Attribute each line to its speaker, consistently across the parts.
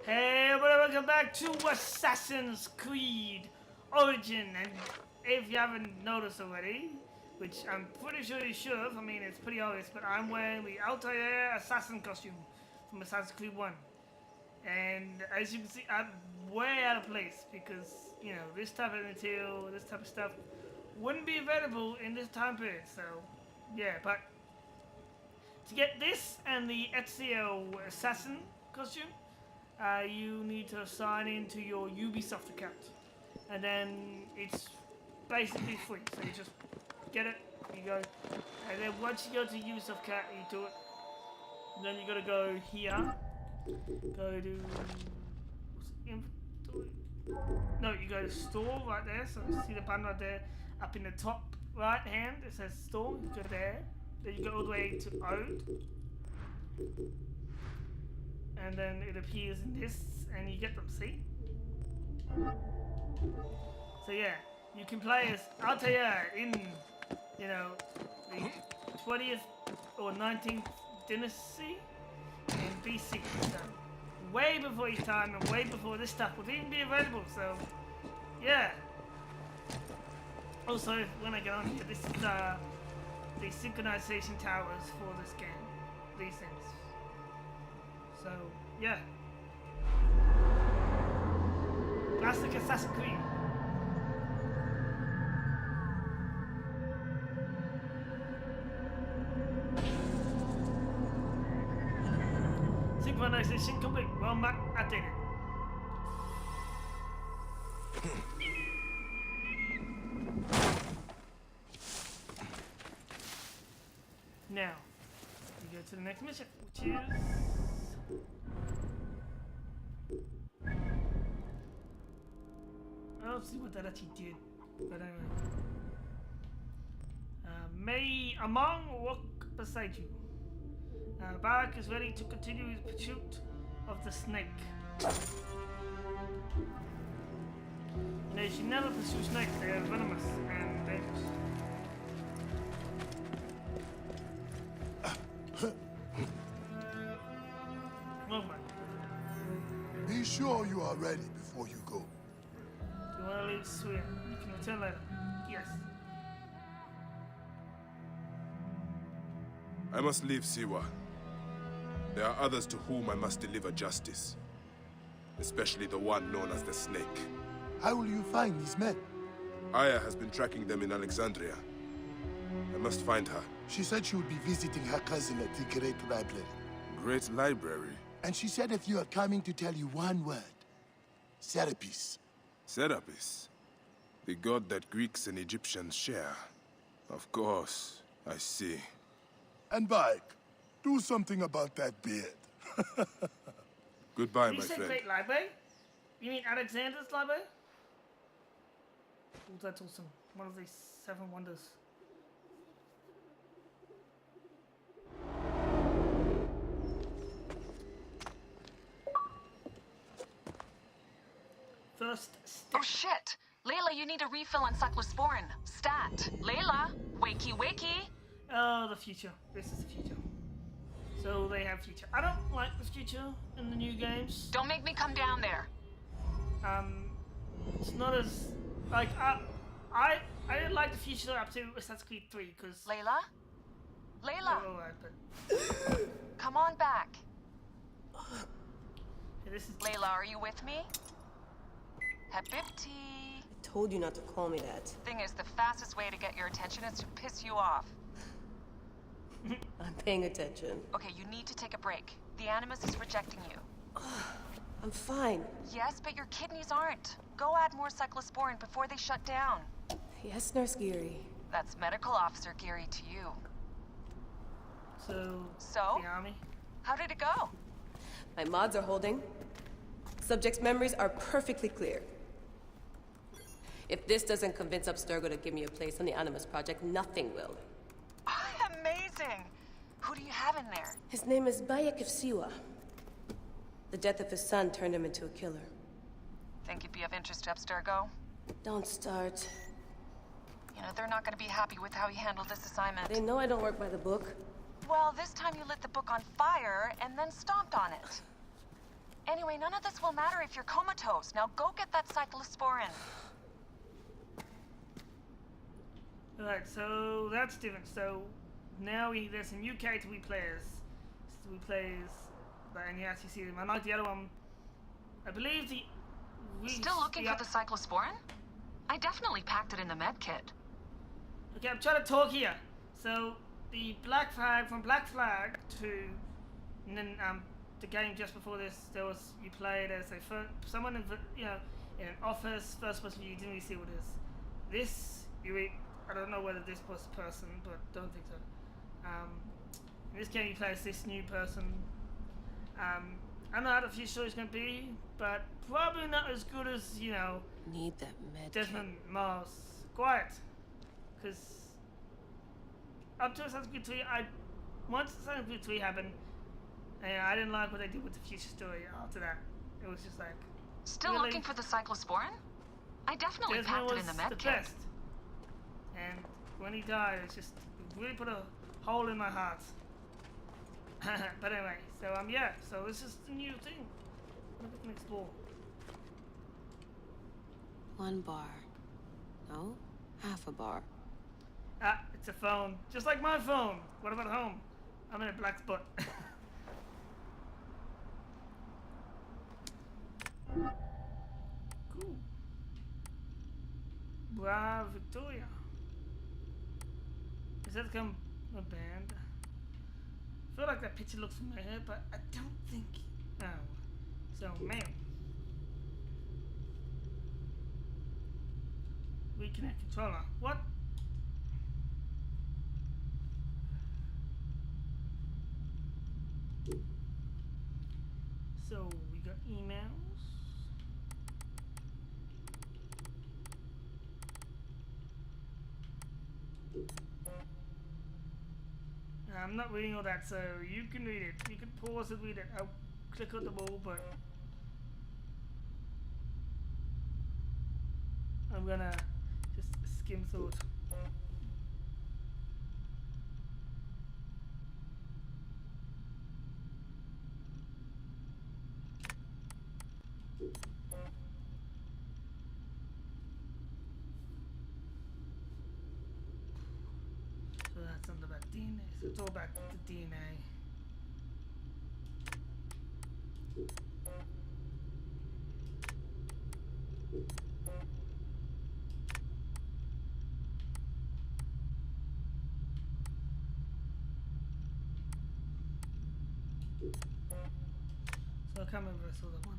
Speaker 1: Hey everybody, welcome back to Assassin's Creed Origin. And if you haven't noticed already, which I'm pretty sure you should have, I mean it's pretty obvious, but I'm wearing the Altair assassin costume from Assassin's Creed 1. And as you can see, I'm way out of place because, you know, this type of material, this type of stuff wouldn't be available in this time period. So, yeah, but to get this and the Ezio assassin costume, you need to sign into your Ubisoft account, and then it's basically free. So you just get it, you go, and then once you go to Ubisoft account, you do it. And then you gotta go here, go to inventory. No, you go to store right there. So you see the button right there, up in the top right hand. It says store. You go there. Then you go all the way to owned. And then it appears in this, and you get them, see? So yeah, you can play as Altair in, you know, the 20th or 19th dynasty in BC. So way before his time and way before this stuff would even be available, so yeah. Also, when I get on here, this is the synchronization towers for this game. These things. So, yeah. Classic Assassin's Creed. Synchronization complete. Well map updated. Now, we go to the next mission, which is... I don't see what that actually did, but anyway. May Among walk beside you. Barak is ready to continue his pursuit of the snake. You know, you should never pursue snakes, they are venomous and dangerous.
Speaker 2: Be sure you are ready before you go.
Speaker 1: Do you want to leave Sweden? You can return later. Yes.
Speaker 3: I must leave Siwa. There are others to whom I must deliver justice. Especially the one known as the Snake.
Speaker 2: How will you find these men?
Speaker 3: Aya has been tracking them in Alexandria. I must find her.
Speaker 2: She said she would be visiting her cousin at the Great Library.
Speaker 3: Great Library?
Speaker 2: And she said if you are coming to tell you one word. Serapis.
Speaker 3: Serapis? The god that Greeks and Egyptians share. Of course, I see.
Speaker 2: And Bike, do something about that beard.
Speaker 3: Goodbye,
Speaker 1: Did
Speaker 3: my
Speaker 1: you say
Speaker 3: friend.
Speaker 1: Great Library? You mean Alexander's Library? Oh, that's awesome. One of these 7 wonders. First step.
Speaker 4: Oh shit! Layla, you need a refill on cyclosporin. Stat. Layla, wakey wakey.
Speaker 1: Oh, the future. This is the future. So they have future. I don't like the future in the new games.
Speaker 4: Don't make me come down there.
Speaker 1: It's not as like I didn't like the future up to Assassin's Creed 3 because
Speaker 4: Layla? Layla,
Speaker 1: alright, but
Speaker 4: come on back.
Speaker 1: yeah, this is
Speaker 4: Layla, are you with me? Habibti.
Speaker 5: I told you not to call me that.
Speaker 4: Thing is, the fastest way to get your attention is to piss you off.
Speaker 5: I'm paying attention.
Speaker 4: Okay, you need to take a break. The Animus is rejecting you.
Speaker 5: I'm fine.
Speaker 4: Yes, but your kidneys aren't. Go add more cyclosporin before they shut down.
Speaker 5: Yes, Nurse Geary.
Speaker 4: That's Medical Officer Geary to you.
Speaker 1: so the army.
Speaker 4: How did it go?
Speaker 5: My mods are holding. Subject's memories are perfectly clear. If this doesn't convince Abstergo to give me a place on the Animus Project, nothing will.
Speaker 4: Amazing! Who do you have in there?
Speaker 5: His name is Bayek of Siwa. The death of his son turned him into a killer.
Speaker 4: Think you'd be of interest to Abstergo?
Speaker 5: Don't start.
Speaker 4: You know, they're not gonna be happy with how you handled this assignment.
Speaker 5: They know I don't work by the book.
Speaker 4: Well, this time you lit the book on fire and then stomped on it. Anyway, none of this will matter if you're comatose. Now go get that cyclosporin.
Speaker 1: Alright, so that's different. So now there's some new character we play as. So we play as, and you actually see them. Unlike the other one, I believe
Speaker 4: Still looking for the cyclosporin? I definitely packed it in the med kit.
Speaker 1: Okay, I'm trying to talk here. So the Black Flag, from Black Flag to, and then the game just before this, there was, you played as someone in, in an office, first person, you didn't really see what it is. This, I don't know whether this was the person, but don't think so. In this game you play as this new person. I don't know how the future story's going to be, but probably not as good as,
Speaker 5: Need that med
Speaker 1: Desmond Mars. Quiet. Because up to Assassin's Creed 3, once Assassin's Creed 3 happened, I didn't like what they did with the future story after that. It was just like...
Speaker 4: Still
Speaker 1: really,
Speaker 4: looking for the cyclosporin? I definitely
Speaker 1: Desmond
Speaker 4: packed it in the
Speaker 1: was
Speaker 4: med
Speaker 1: the
Speaker 4: kit.
Speaker 1: best. And when he died, it just really put a hole in my heart. But anyway, so yeah, so this is the new thing. What we can explore.
Speaker 5: One bar. No, half a bar.
Speaker 1: Ah, it's a phone. Just like my phone. What about home? I'm in a black spot. Cool. Bra Victoria. Is that come a band? I feel like that picture looks familiar, but I don't think. Oh. So, mail. Reconnect controller. What? So, we got emails. I'm not reading all that, so you can read it. You can pause and read it. I'll click on the ball, but I'm gonna just skim through it. So that's something about DNA. So it's all about the DNA. So I can't remember if I saw that one.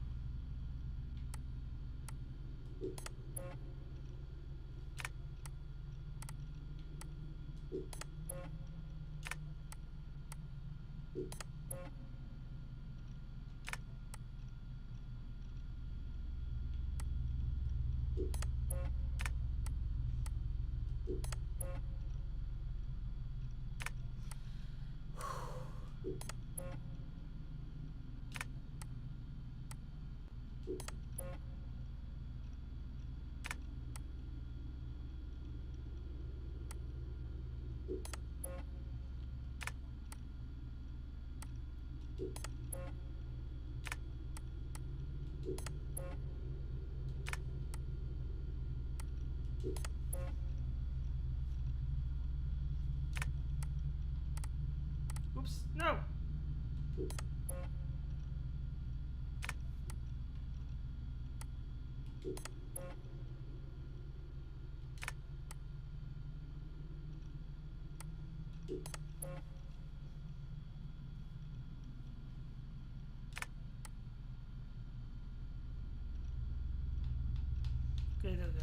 Speaker 1: Oops, no! Okay, there we go.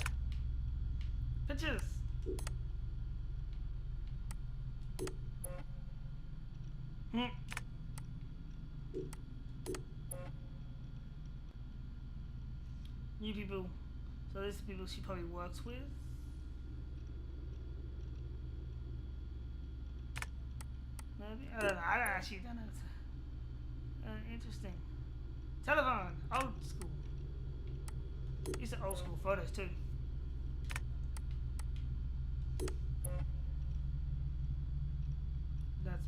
Speaker 1: Pictures! Hmm. New people. So these are people she probably works with. Maybe? I don't know. I actually don't know. Interesting. Telephone. Old school. These are old school photos too. That's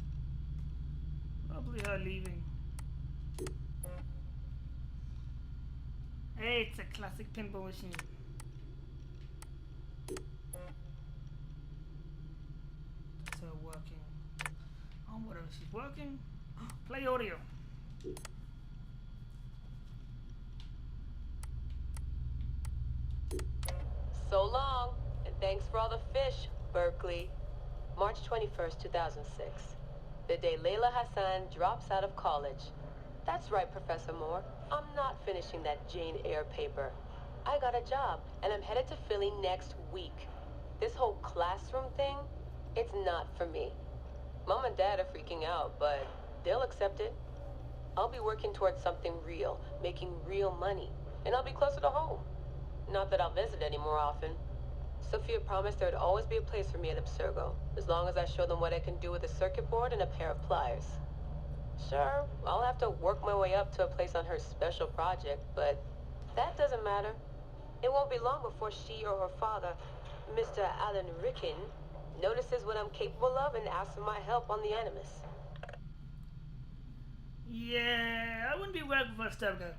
Speaker 1: probably her leaving. It's a classic pinball machine. So working. Oh, whatever, she's working. Play audio.
Speaker 5: So long, and thanks for all the fish, Berkeley. March 21st, 2006. The day Layla Hassan drops out of college. That's right, Professor Moore. I'm not finishing that Jane Eyre paper. I got a job, and I'm headed to Philly next week. This whole classroom thing, it's not for me. Mom and Dad are freaking out, but they'll accept it. I'll be working towards something real, making real money, and I'll be closer to home. Not that I'll visit any more often. Sophia promised there'd always be a place for me at Abstergo, as long as I show them what I can do with a circuit board and a pair of pliers. Sure, I'll have to work my way up to a place on her special project, but that doesn't matter. It won't be long before she or her father, Mr. Alan Ricken, notices what I'm capable of and asks for my help on the Animus.
Speaker 1: Yeah, I wouldn't be working for Abstergo.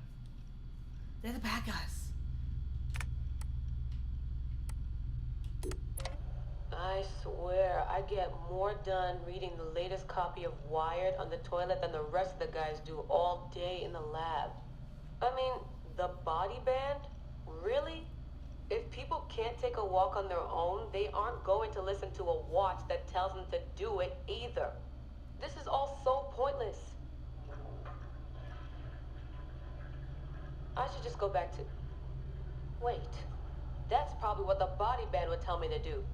Speaker 1: They're the bad guys.
Speaker 5: I swear, I get more done reading the latest copy of Wired on the toilet than the rest of the guys do all day in the lab. I mean, the body band? Really? If people can't take a walk on their own, they aren't going to listen to a watch that tells them to do it either. This is all so pointless. I should just go back to... Wait. That's probably what the body band would tell me to do.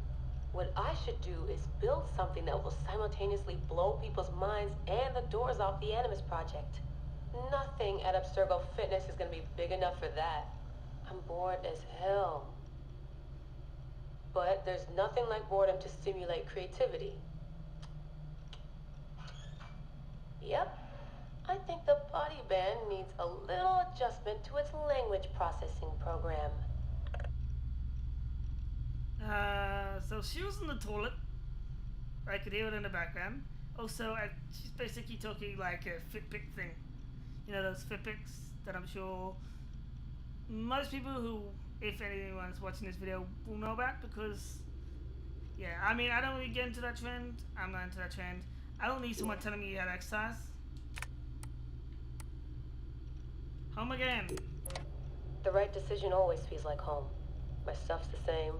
Speaker 5: What I should do is build something that will simultaneously blow people's minds and the doors off the Animus Project. Nothing at Abstergo Fitness is going to be big enough for that. I'm bored as hell. But there's nothing like boredom to stimulate creativity. Yep. I think the body band needs a little adjustment to its language processing program.
Speaker 1: So she was in the toilet. I could hear it in the background. Also, she's basically talking like a Fitbit thing. You know, those Fitbits that I'm sure most people who, if anyone's watching this video, will know about because, yeah, I mean, I don't really get into that trend. I'm not into that trend. I don't need someone telling me how to exercise. Home again.
Speaker 5: The right decision always feels like home. My stuff's the same.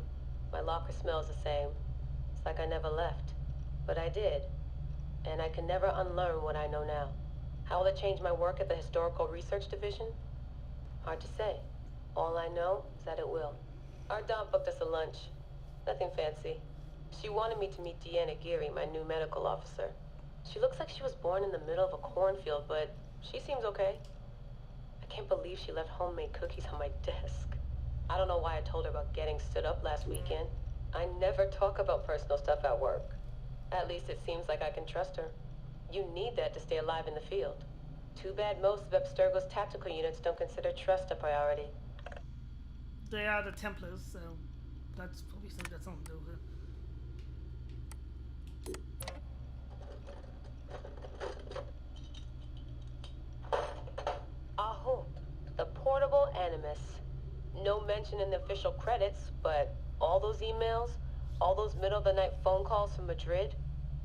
Speaker 5: My locker smells the same. It's like I never left. But I did. And I can never unlearn what I know now. How will it change my work at the Historical Research Division? Hard to say. All I know is that it will. Our Dom booked us a lunch. Nothing fancy. She wanted me to meet Deanna Geary, my new medical officer. She looks like she was born in the middle of a cornfield, but she seems okay. I can't believe she left homemade cookies on my desk. I don't know why I told her about getting stood up last weekend. I never talk about personal stuff at work. At least it seems like I can trust her. You need that to stay alive in the field. Too bad most of Abstergo's tactical units don't consider trust a priority.
Speaker 1: They are the Templars, so that's probably something that's something to do with it.
Speaker 5: Aho, the portable Animus. No mention in the official credits, but all those emails, all those middle-of-the-night phone calls from Madrid,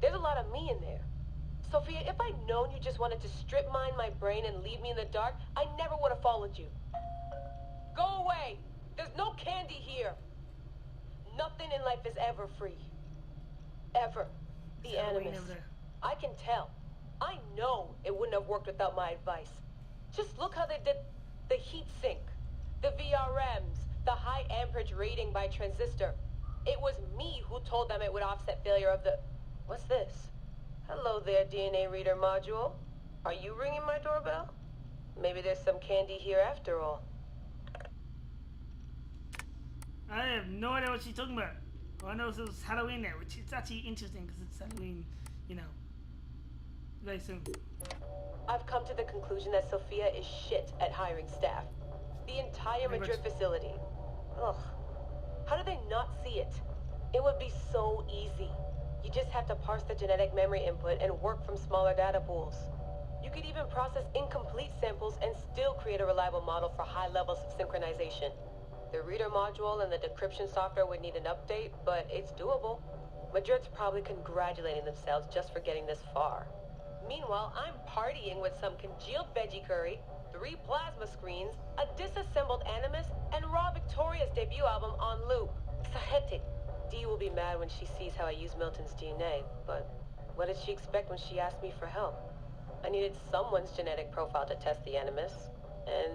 Speaker 5: there's a lot of me in there. Sophia, if I'd known you just wanted to strip mine my brain and leave me in the dark, I never would have followed you. Go away! There's no candy here! Nothing in life is ever free. Ever. The Animus. I can tell. I know it wouldn't have worked without my advice. Just look how they did the heat sink, the VRMs, the high amperage rating by transistor. It was me who told them it would offset failure of the... What's this? Hello there, DNA reader module. Are you ringing my doorbell? Maybe there's some candy here after all.
Speaker 1: I have no idea what she's talking about. All I know is it was Halloween there, which is actually interesting because it's Halloween, you know, very soon.
Speaker 5: I've come to the conclusion that Sophia is shit at hiring staff. The entire Madrid facility. Ugh. How do they not see it? It would be so easy. You just have to parse the genetic memory input and work from smaller data pools. You could even process incomplete samples and still create a reliable model for high levels of synchronization. The reader module and the decryption software would need an update, but it's doable. Madrid's probably congratulating themselves just for getting this far. Meanwhile, I'm partying with some congealed veggie curry, 3 plasma screens, a disassembled Animus, and Raw Victoria's debut album on loop. Sahete. Dee will be mad when she sees how I use Milton's DNA, but what did she expect when she asked me for help? I needed someone's genetic profile to test the Animus, and,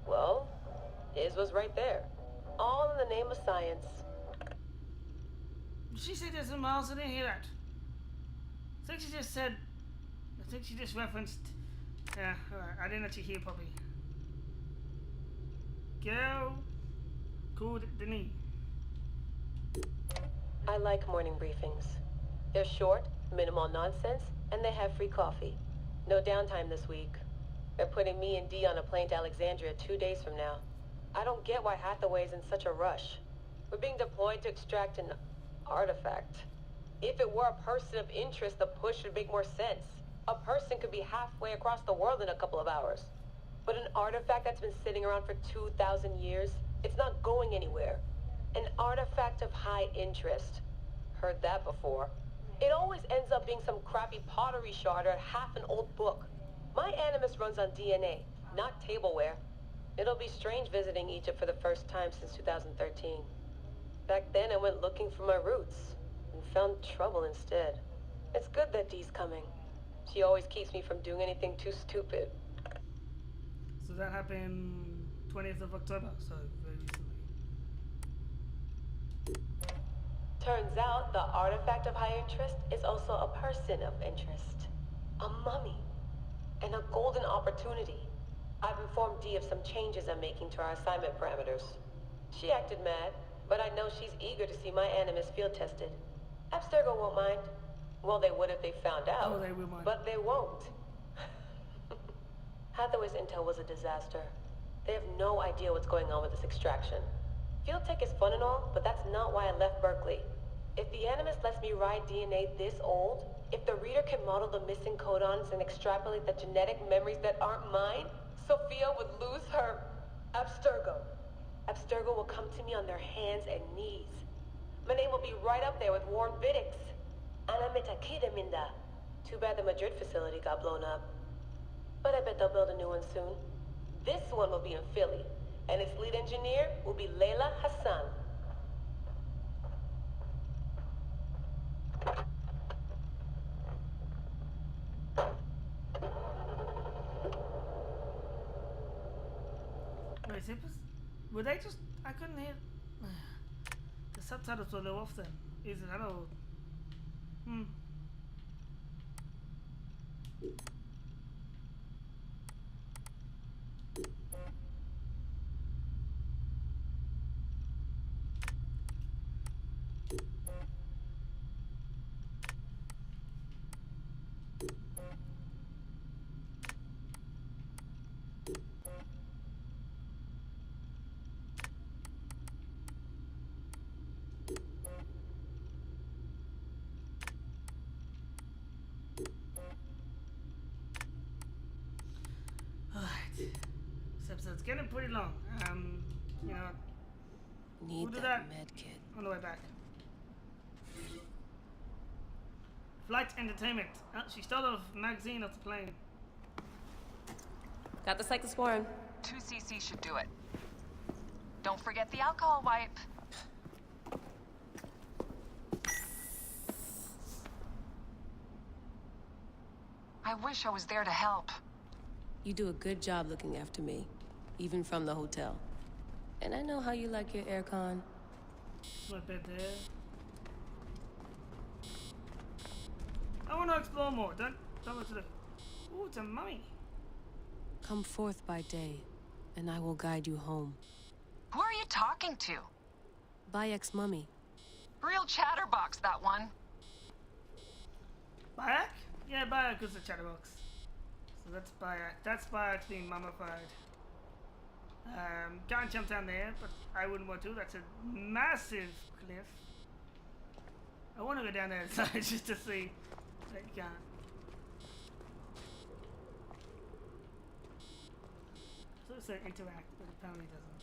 Speaker 5: well, his was right there. All in the name of science.
Speaker 1: She said decimal miles. I didn't hear that. I think she just said. I think she just referenced. Yeah, alright. I didn't actually hear properly. Girl called Denis.
Speaker 5: I like morning briefings. They're short, minimal nonsense, and they have free coffee. No downtime this week. They're putting me and Dee on a plane to Alexandria 2 days from now. I don't get why Hathaway's in such a rush. We're being deployed to extract an artifact. If it were a person of interest, the push would make more sense. A person could be halfway across the world in a couple of hours. But an artifact that's been sitting around for 2,000 years, it's not going anywhere. An artifact of high interest. Heard that before. It always ends up being some crappy pottery shard or half an old book. My Animus runs on DNA, not tableware. It'll be strange visiting Egypt for the first time since 2013. Back then I went looking for my roots and found trouble instead. It's good that Dee's coming. She always keeps me from doing anything too stupid.
Speaker 1: So that happened 20th of October, so very recently.
Speaker 5: Turns out the artifact of high interest is also a person of interest. A mummy. And a golden opportunity. I've informed Dee of some changes I'm making to our assignment parameters. She acted mad, but I know she's eager to see my Animus field tested. Abstergo won't mind. Well, they would if they found out.
Speaker 1: Oh, they will mind.
Speaker 5: But they won't. Hathaway's intel was a disaster. They have no idea what's going on with this extraction. Field tech is fun and all, but that's not why I left Berkeley. If the Animus lets me ride DNA this old, if the reader can model the missing codons and extrapolate the genetic memories that aren't mine, Sophia would lose her Abstergo. Abstergo will come to me on their hands and knees. My name will be right up there with Warren Viddick's. Ana Metakida Minda. Too bad the Madrid facility got blown up. But I bet they'll build a new one soon. This one will be in Philly, and its lead engineer will be Layla Hassan.
Speaker 1: Wait, were they just? I couldn't hear. The subtitles were low off then. Is it? I don't know. This episode's getting pretty long. You know,
Speaker 6: Need
Speaker 1: that
Speaker 6: that med kit.
Speaker 1: on the way back. Flight entertainment. She stole a magazine off the plane.
Speaker 6: Got the cyclosporin.
Speaker 4: 2cc should do it. Don't forget the alcohol wipe. I wish I was there to help.
Speaker 6: You do a good job looking after me, even from the hotel. And I know how you like your aircon.
Speaker 1: My bed there. I want to explore more. Don't look to the. Ooh, it's a mummy.
Speaker 6: Come forth by day, and I will guide you home.
Speaker 4: Who are you talking to?
Speaker 6: Bayek's mummy.
Speaker 4: Real chatterbox, that one.
Speaker 1: Bayak? Yeah, Bayak is a chatterbox. So that's Bayak. That's Bayak being mummified. Can't jump down there, but I wouldn't want to. That's a massive cliff. I want to go down there inside just to see. I can't. supposed to interact, but apparently doesn't.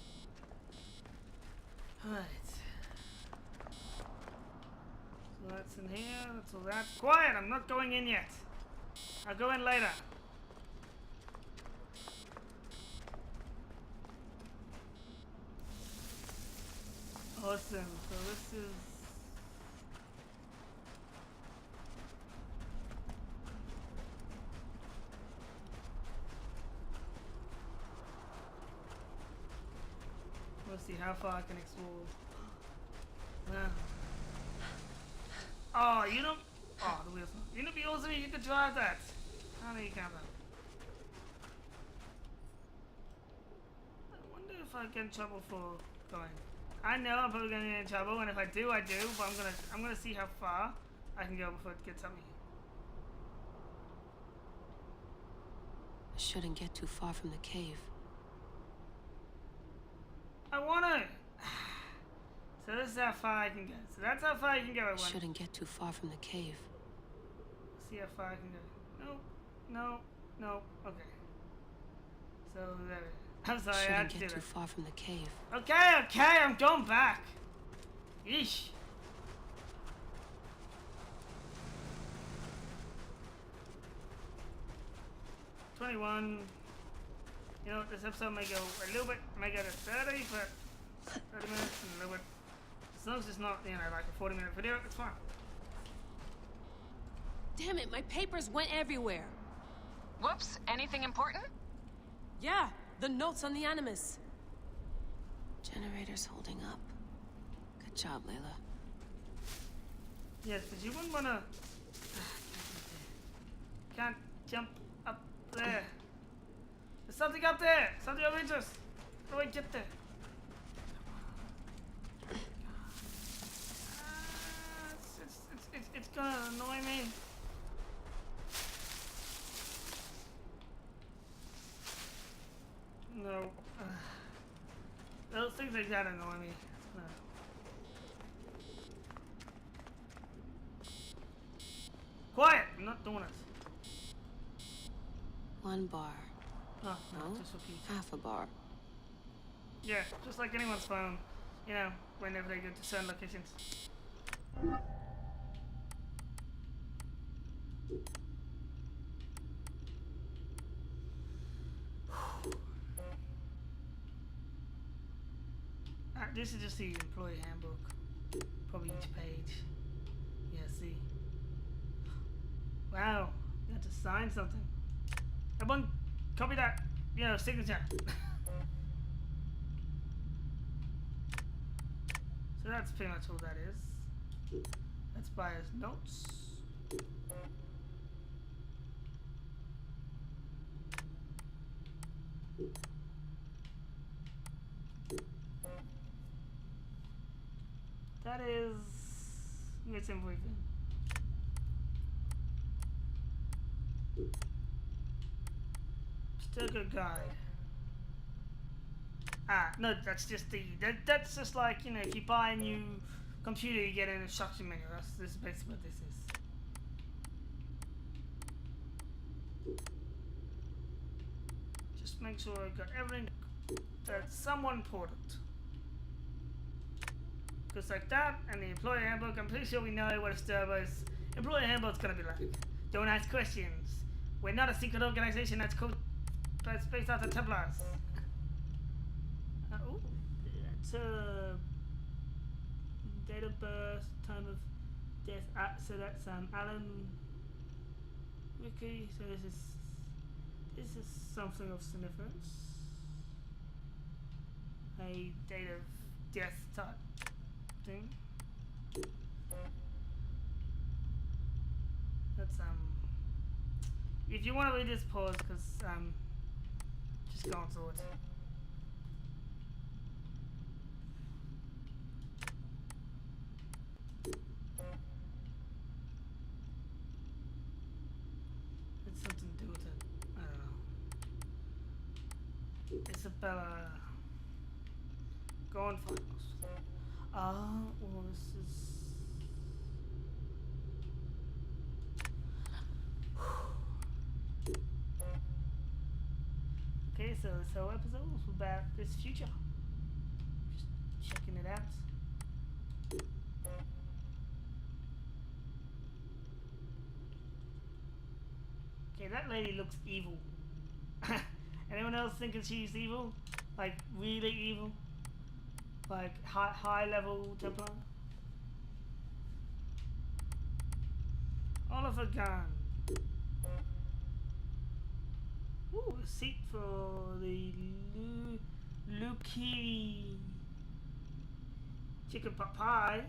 Speaker 1: Alright. So that's in here, that's all that. Quiet! I'm not going in yet. I'll go in later. Awesome. So this is... We'll see how far I can explore. Wow. Oh, you know... Oh, the wheels. You know, be awesome if you could drive that. How do you count that? I wonder if I get in trouble for going. I know I'm probably gonna get in trouble, and if I do, I do. But I'm gonna see how far I can go before it gets at me.
Speaker 6: I shouldn't get too far from the cave.
Speaker 1: I wanna. So this is how far I can go. So that's how far you can go. I want.
Speaker 6: Shouldn't get too far from the cave.
Speaker 1: See how far I can go. No. Okay. So there. I'm sorry. I had
Speaker 6: Shouldn't
Speaker 1: to do
Speaker 6: get too
Speaker 1: that.
Speaker 6: far from the cave.
Speaker 1: Okay. I'm going back. Yeesh. $21. You know, this episode may go a little bit, may go to 30, but 30 minutes and a little bit. As long as it's not, you know, like a 40-minute video, it's fine.
Speaker 6: Damn it, my papers went everywhere.
Speaker 4: Whoops, anything important?
Speaker 6: Yeah, the notes on the Animus. Generator's holding up. Good job, Layla.
Speaker 1: Yes, but you wouldn't want to... Can't jump up there. There's something up there! Something of interest! How do I get there? It's gonna annoy me. No. Those things like that annoy me. Quiet! I'm not doing it.
Speaker 6: 1 bar.
Speaker 1: Oh,
Speaker 6: No,
Speaker 1: no, just repeat.
Speaker 6: half a bar.
Speaker 1: Yeah, just like anyone's phone. You know, whenever they go to certain locations. This is just the employee handbook. Probably each page. Yeah, see. Wow, you have to sign something. Everyone, copy that, you know, signature. So that's pretty much all that is. That's buyer's notes. That is it's everything. Sticker guide. No, that's just that's just like, you know, if you buy a new computer, you get an instruction manual. This is basically what this is. Just make sure I got everything that's somewhat important. Just like that, and the employee handbook, I'm pretty sure we know what a Sturbo's employee handbook's gonna be like. Don't ask questions. We're not a secret organization that's based out of Templars. Oh, that's date of birth, time of death. So that's Alan Wiki. So this is something of significance. A date of death type thing. That's if you want to read this, pause, because just go on through it. It's something to do with it. I don't know. Isabella. Go on, find us. Well, this is. Okay, Okay, so this whole episode was about this future. Just checking it out. Okay, that lady looks evil. Anyone else thinking she's evil? Like really evil? Like high level Templar? Oliver Gunn. Ooh, a seat for the Lukey chicken pot pie.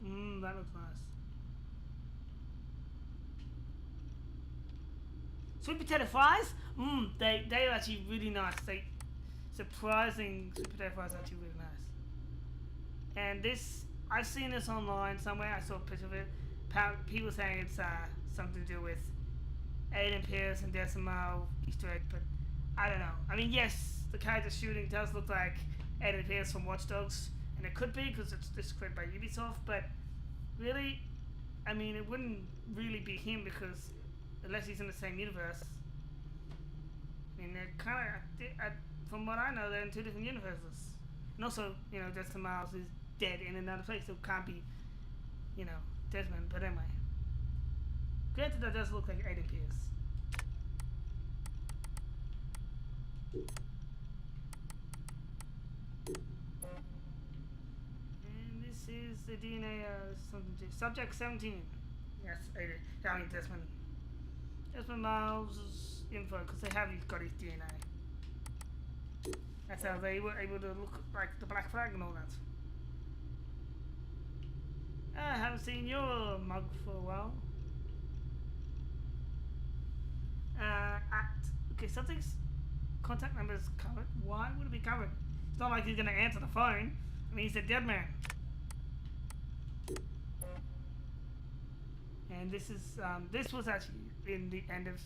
Speaker 1: That looks nice. Sweet potato fries? They're actually really nice. Surprising sweet potato fries are actually really nice. And this, I've seen this online somewhere. I saw a picture of it. People saying it's something to do with Aiden Pierce and Decimal Easter egg, but I don't know. I mean, yes, the character shooting does look like Aiden Pierce from Watch Dogs, and it could be because it's this created by Ubisoft, but really, I mean, it wouldn't really be him because unless he's in the same universe. I mean, they're kind of, from what I know, they're in two different universes. And also, you know, Destin Miles is dead in another place, so it can't be, you know, Desmond. But anyway, granted, that does look like Aiden Pierce. And this is the DNA, something to Subject 17. Yes, Aiden. I mean, Desmond. Desmond Miles' info, because they have got his DNA. That's how they were able to look like the Black Flag and all that. I haven't seen your mug for a while. Okay, something's contact number is covered. Why would it be covered? It's not like he's gonna answer the phone. I mean, he's a dead man. And this is this was actually in the end of,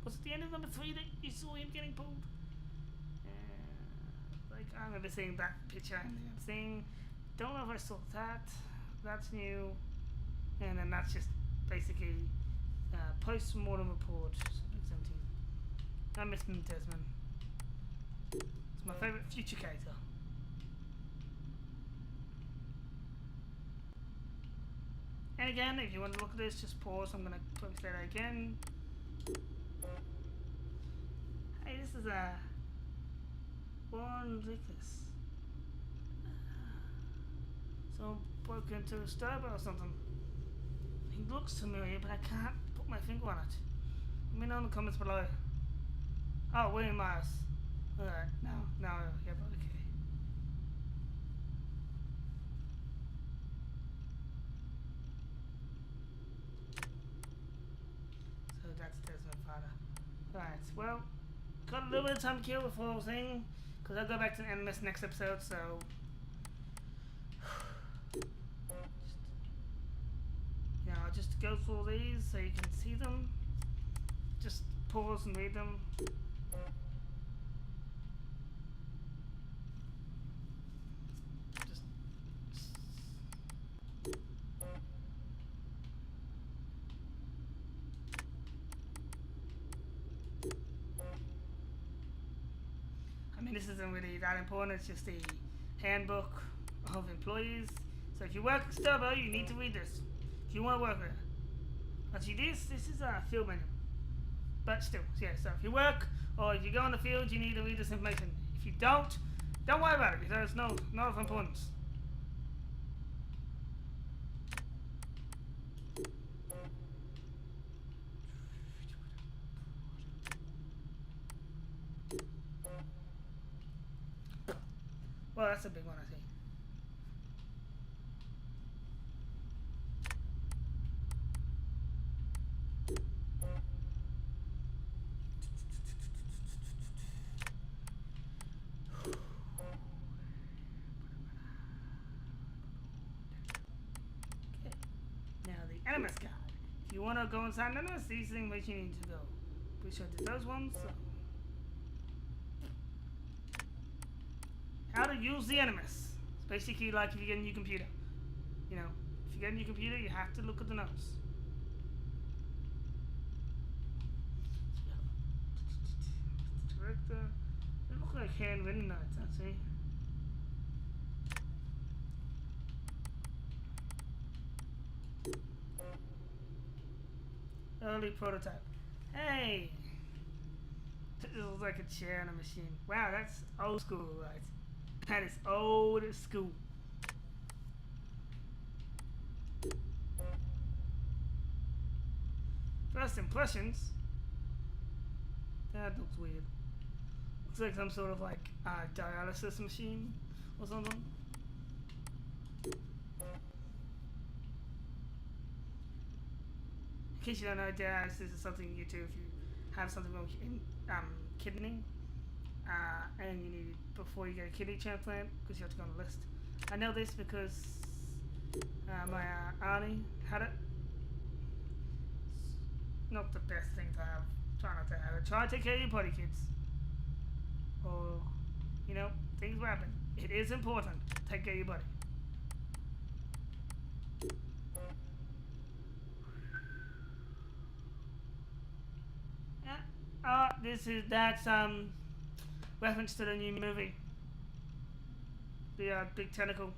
Speaker 1: was it the end of number 3 that you saw him getting pulled? Like I remember seeing that picture and saying, don't know if I saw that. That's new, and then that's just basically post-mortem report. 17. I miss him, Desmond. It's my favourite future character. And again, if you want to look at this, just pause. I'm going to post that again. Hey, this is a one Lucas. Someone broke into a Starbucks or something. He looks familiar, but I can't put my finger on it. Let me know in the comments below. Oh, William Myers. Alright, now, yeah, but okay. So that's Desmond's father. Right, well, got a little bit of time to kill before the thing, because I'll go back to the end of this next episode, so. I'll just go through these so you can see them. Just pause and read them. I mean, this isn't really that important. It's just the handbook of employees. So if you work at Starbucks, you need to read this. If you want to work there. Actually, this is a field menu. But still, yeah, so if you work or if you go on the field, you need to read this information. If you don't worry about it. There's not of importance. Well, that's a big one, I think. Animus guide. If you want to go inside Animus, these things which you need to go. We showed you those ones. So. How to use the Animus. It's basically like if you get a new computer. You know, if you get a new computer, you have to look at the notes. Director, handwritten notes, I see. Early prototype. Hey! This looks like a chair and a machine. Wow, that's old school, right? That is old school. First impressions. That looks weird. Looks like some sort of like dialysis machine or something. In case you don't know, dialysis is something you do if you have something wrong in kidney, and you need it before you get a kidney transplant because you have to go on the list. I know this because my auntie had it. It's not the best thing to have. Try not to have it. Try to take care of your body, kids. Or, you know, things will happen. It is important to take care of your body. That's reference to the new movie, the big tentacle.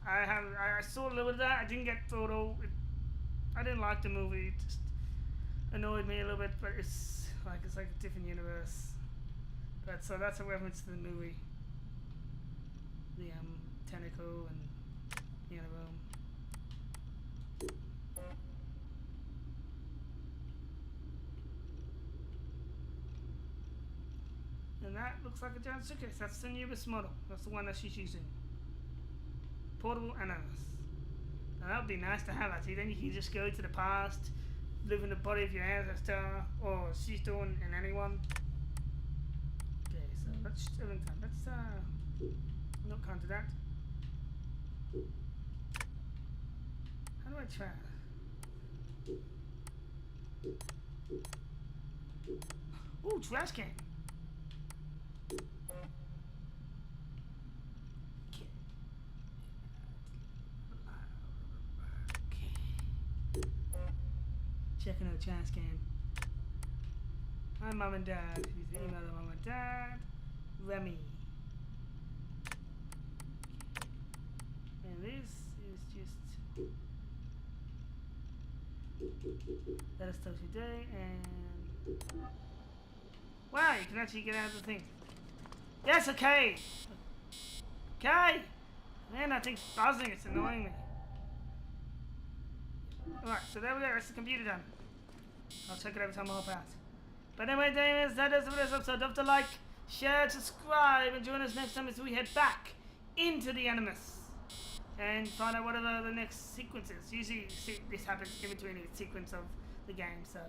Speaker 1: I saw a little bit of that. I didn't get through it all. I didn't like the movie. It just annoyed me a little bit. But it's like a different universe. But so that's a reference to the movie, the tentacle and you know. And that looks like a giant suitcase. That's the newest model. That's the one that she's using. Portable ananas. Now that would be nice to have actually. Then you can just go to the past, live in the body of your ancestor, or she's doing in anyone. Okay, so let's not counter that. How do I try it? Ooh, trash can. Checking out trash can. Hi, Mom and Dad. He's the email of Mom and Dad. Remy. And this is just let us talk today and wow, you can actually get out of the thing. Yes, okay. Okay. Man, that thing's buzzing. It's annoying me. Alright, so there we go. That's the computer done. I'll check it every time I hop out. But anyway, Davis, that is it for this episode. Don't forget to like, share, subscribe, and join us next time as we head back into the Animus and find out whatever the next sequence is. Usually this happens in between each sequence of the game, so